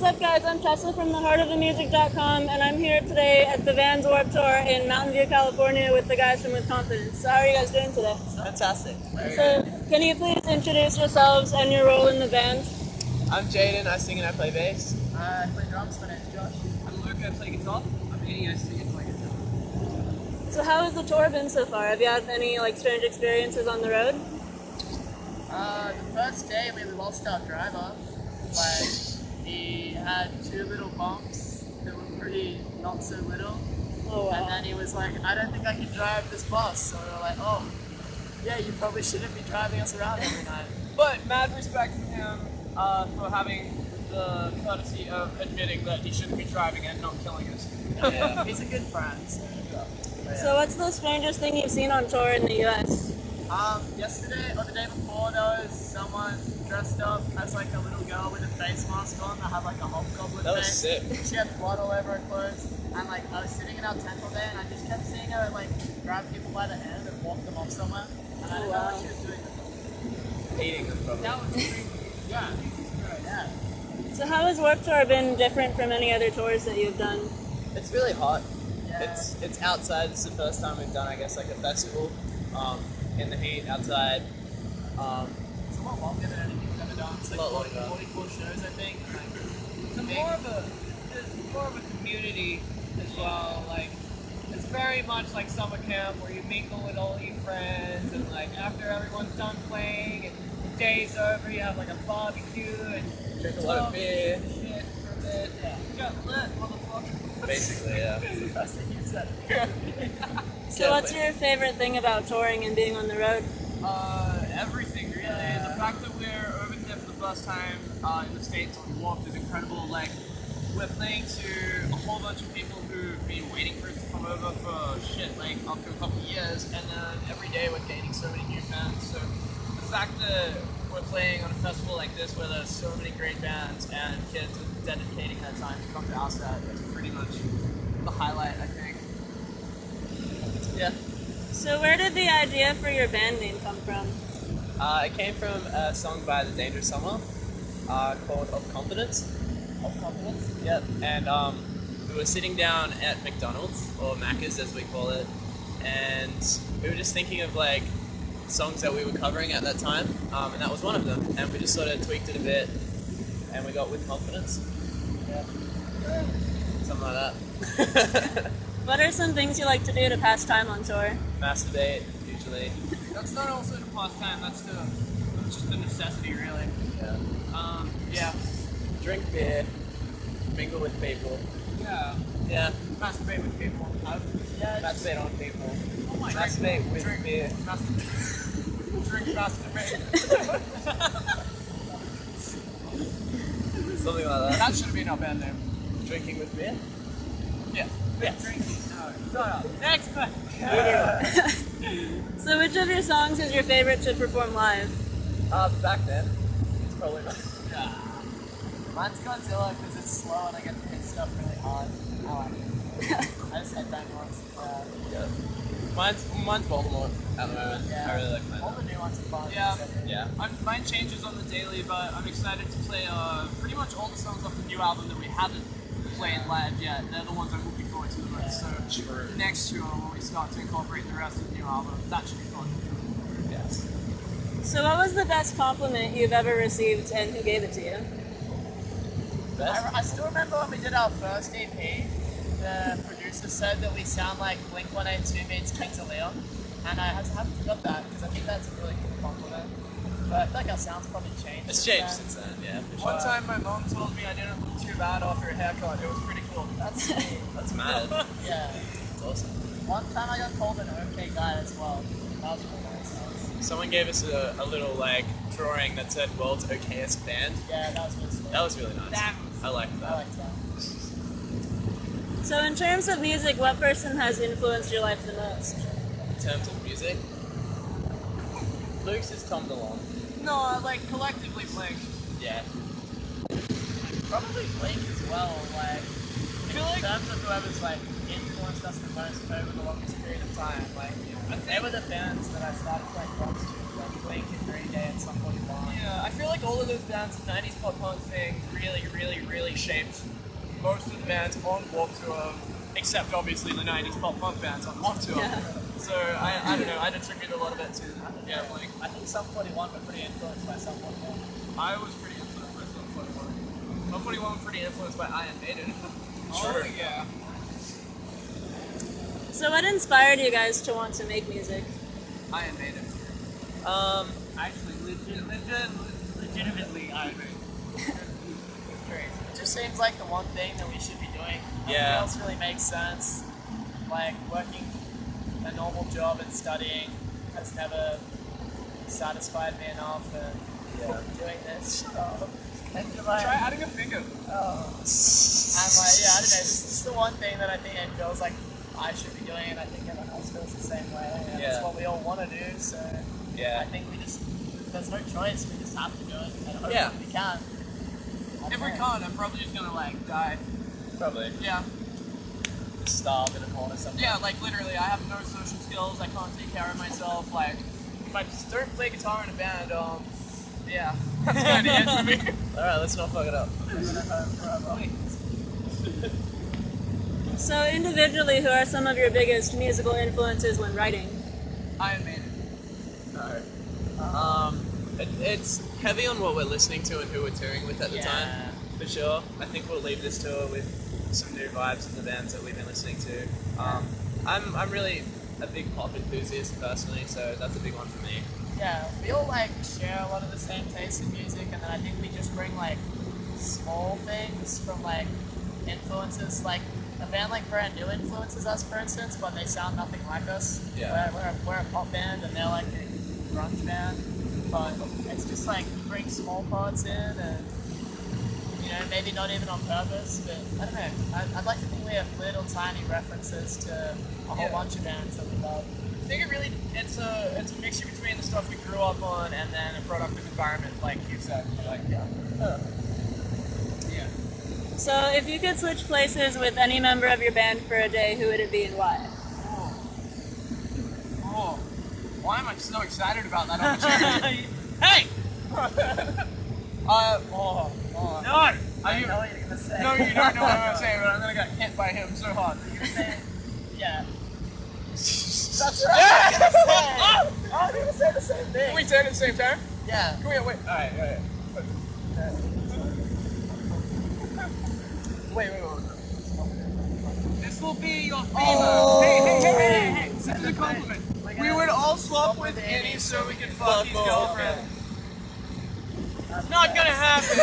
what's up, guys? I'm Tessa from theheartofthemusic.com, and I'm here today at the Vans Warped Tour in Mountain View, California with the guys from With Confidence. So how are you guys doing today? Fantastic. So, can you please introduce yourselves and your role in the band? I'm Jaden, I sing and I play bass. I play drums, my name's Josh. I'm Luke, I play guitar. I'm Eddie, I sing and play guitar. So how has the tour been so far? Have you had any strange experiences on the road? The first day we lost our driver. He had two little bumps that were pretty not so little. Oh wow. And then he was like, I don't think I can drive this bus. So we were like, oh, yeah, you probably shouldn't be driving us around every night. But mad respect for him for having the courtesy of admitting that he shouldn't be driving and not killing us. Yeah, he's a good friend. So what's the strangest thing you've seen on tour in the US? Yesterday or the day before, there was someone dressed up as like a little girl with a face mask on that had like a hobgoblin That was face. sick. She had blood all over her clothes, and like I was sitting in our tent all day, and I just kept seeing her like grab people by the hand and walk them off somewhere, and I didn't know what she was doing with them. Eating them probably. That was pretty Yeah, yeah. So how has Warped Tour been different from any other tours that you've done? It's really hot. Yeah. It's outside. It's the first time we've done, I guess, like a festival in the heat outside. It's a lot longer than anything we've ever done. It's like A lot 40, longer. 44 shows, I think. It's more of a community as well. Like, it's very much like summer camp where you mingle with all your friends, and like after everyone's done playing and the day's over, you have like a barbecue and Drink a lot of talk beer. and shit for a bit. Yeah. Got lit, motherfucker. Basically, yeah. First thing you said. So what's your favorite thing about touring and being on the road? Everything really. The fact that we're over here for the first time in the States on Warped is incredible. Like, we're playing to a whole bunch of people who've been waiting for us to come over for shit, like up to a couple of years, and then every day we're gaining so many new fans. So the fact that we're playing on a festival like this where there's so many great bands and kids are dedicating their time to come to our set is pretty much the highlight, I think. Yeah. So where did the idea for your band name come from? It came from a song by The Dangerous Summer called Of Confidence. Of confidence. Yep. And we were sitting down at McDonald's, or Macca's as we call it, and we were just thinking of like songs that we were covering at that time, and that was one of them. And we just sort of tweaked it a bit, and we got With Confidence. Yeah. Something like that. What are some things you like to do to pass time on tour? Masturbate, usually. That's not also the pastime, that's just the necessity, really. Yeah. Yeah. Drink beer, mingle with people. Yeah. Yeah. Masturbate with people. Yeah. Masturbate on people. Oh my Masturbate with Drink. beer. Drink, masturbate. Something like that. That should have been our band name. Drinking with beer? Yeah. Yes. Drinking. No. Next question. So which of your songs is your favorite to perform live? Back then, it's probably not. Mine's Godzilla because it's slow and I get to hit stuff really hard. I like it. I just had that once. Yeah. Mine's Voldemort at the moment. Yeah. I really like mine. All the new ones are fun. Yeah. Yeah. Mine changes on the daily, but I'm excited to play pretty much all the songs off the new album that we haven't played live yet. They're the ones I'm looking forward to the most. So True. next tour when we start to incorporate the rest of the new album, that should be fun. Yes. So what was the best compliment you've ever received and who gave it to you? Best? I still remember when we did our first EP, the producer said that we sound like Blink-182 meets Kings of Leon, and I haven't forgot that because I think that's a really cool compliment. But I feel like our sound's probably changed. It's since changed then. since then, yeah, for sure. One time my mom told me I didn't look too bad after a haircut. It was pretty cool. That's sweet. That's mad. Yeah. That's awesome. One time I got called an okay guy as well. That was really nice. Someone gave us a little like drawing that said "World's Okayest Band." Yeah, that was really sweet. That was really nice. That I liked I that. liked that. So in terms of music, what person has influenced your life the most? In terms of music, Luke's is Tom DeLonge. No, like collectively Blink. Yeah. Probably Blink as well, like, feel in like- terms of whoever's like influenced us the most over the longest period of time. Like, they were the bands that I started playing drums to, like Blink and Green Day and Sum 41. Yeah, I feel like all of of those bands, the 90s pop punk thing really shaped most of the bands on Warped Tour, except obviously the 90s pop punk bands on Warped Tour. Yeah. So I don't know, I'd attribute a lot of it to yeah, like I think Sum 41 were pretty influenced by Sum 41. I was pretty influenced by Sum 41. Sum 41 was pretty influenced by Iron Maiden. Sure. Oh, yeah. So what inspired you guys to want to make music? Iron Maiden. Actually, legitimately Iron Maiden. It just seems like the one thing that we should be doing. Nothing Yeah. else really makes sense. Like working a normal job and studying has never satisfied me enough, and doing this. Try adding a finger. I'm like, yeah, I don't know. This is the one thing that I think it feels like I should be doing, and I think everyone else feels the same way. And Yeah. it's what we all want to do, so Yeah. I think there's no choice. We just have to do it, and hopefully Yeah. we can. If we can't, I'm probably just gonna like die. Probably. Yeah. Starve in a corner somewhere. Yeah, like literally, I have no social skills. I can't take care of myself. Like, if I just don't play guitar in a band, yeah, that's gonna be it for me. Alright, let's not fuck it up. So individually, who are some of your biggest musical influences when writing? Iron Maiden. It's heavy on what we're listening to and who we're touring with at the time, for sure. I think we'll leave this tour with some new vibes of the bands that we've been listening to. I'm really a big pop enthusiast personally, so that's a big one for me. Yeah, we all like share a lot of the same taste in music, and then I think we just bring like small things from like influences. Like a band like Brand New influences us, for instance, but they sound nothing like us. Yeah. We're a pop band, and they're like a grunge band. But it's just like we bring small parts in, and you know, maybe not even on purpose, but I don't know. I'd like to think we have little tiny references to a whole bunch of bands that we love. I think it's a mixture between the stuff we grew up on and then a productive environment, like you said. Like yeah. So if you could switch places with any member of your band for a day, who would it be and why? Oh, why am I so excited about that opportunity? Hey! No! I know what you're gonna say. No, you don't know what I'm gonna say, but I'm gonna get hit by him so hard. You're gonna say, yeah. That's right. I was gonna say. I was gonna say the same thing. Can we say it at the same time? Yeah. Can we wait? Alright. Wait. This will be your favor. Hey. This is a compliment. We would all swap with Annie so we can fuck his girlfriend. Not gonna happen.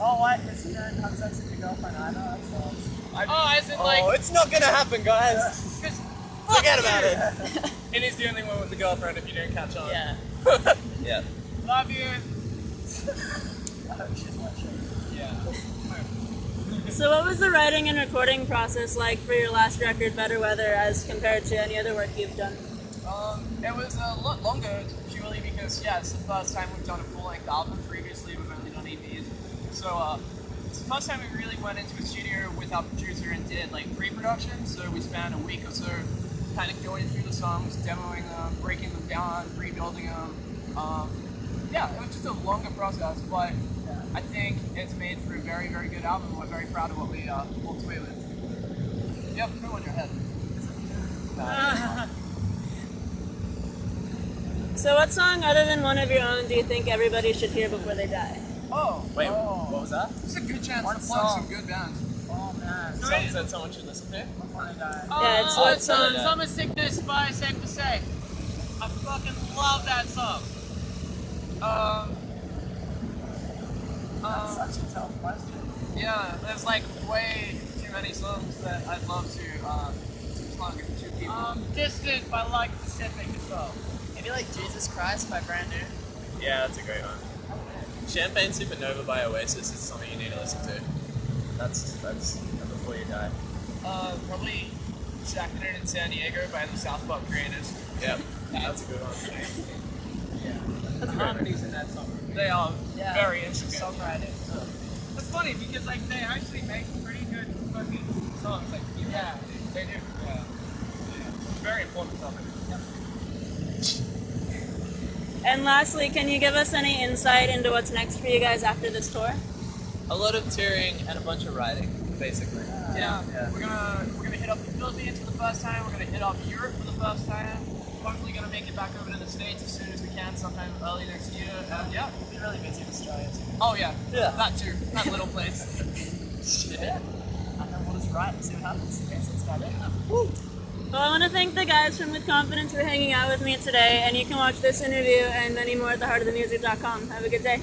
Oh, what? Because you don't have sex with your girlfriend either? That sucks. As in like, it's not gonna happen, guys! Forget about it! it is the only one with a girlfriend if you don't catch on. Yeah. Yeah. Love you. Yeah. So what was the writing and recording process like for your last record, Better Weather, as compared to any other work you've done? It was a lot longer purely because it's the first time we've done a full-length album. Previously we've only done EPs. So it's the first time we really went into a studio with our producer and did like pre-production. So we spent a week or so kind of going through the songs, demoing them, breaking them down, rebuilding them. It was just a longer process, but I think it's made for a very, very good album. We're very proud of what we walked away with. You have a crew on your head. So what song other than one of your own do you think everybody should hear before they die? Wait, what was that? It's a good chance One to plug song. some good bands. Oh, man. Songs that someone should listen to? Yeah, it's what song? Summer Sickness by Safe to Say. I fucking love that song. That's such a tough question. Yeah, there's like way too many songs that I'd love to plug to two people. Distant by Like Pacific as well. Maybe like Jesus Christ by Brand New. Yeah, that's a great one. Champagne Supernova by Oasis is something you need to listen to. That's before you die. Probably Shackled in San Diego by the South Park Creators. Yep, that's a good one. The harmonies in that song. They are Yeah. very intricate. Songwriting. It's funny because like they actually make pretty good fucking songs. Like Yeah. They do. Very important topic. And lastly, can you give us any insight into what's next for you guys after this tour? A lot of touring and a bunch of riding, basically. Yeah. We're gonna hit up the Philippines for the first time. We're gonna hit up Europe for the first time. Hopefully gonna make it back over to the States as soon as we can, sometime early next year. And yeah. We'll be really busy in Australia too. Oh yeah. Yeah. That too. That little place. Yeah. And then we'll just ride and see what happens. I guess that's about it. Well, I want to thank the guys from With Confidence for hanging out with me today, and you can watch this interview and many more at theheartofthemusic.com. Have a good day.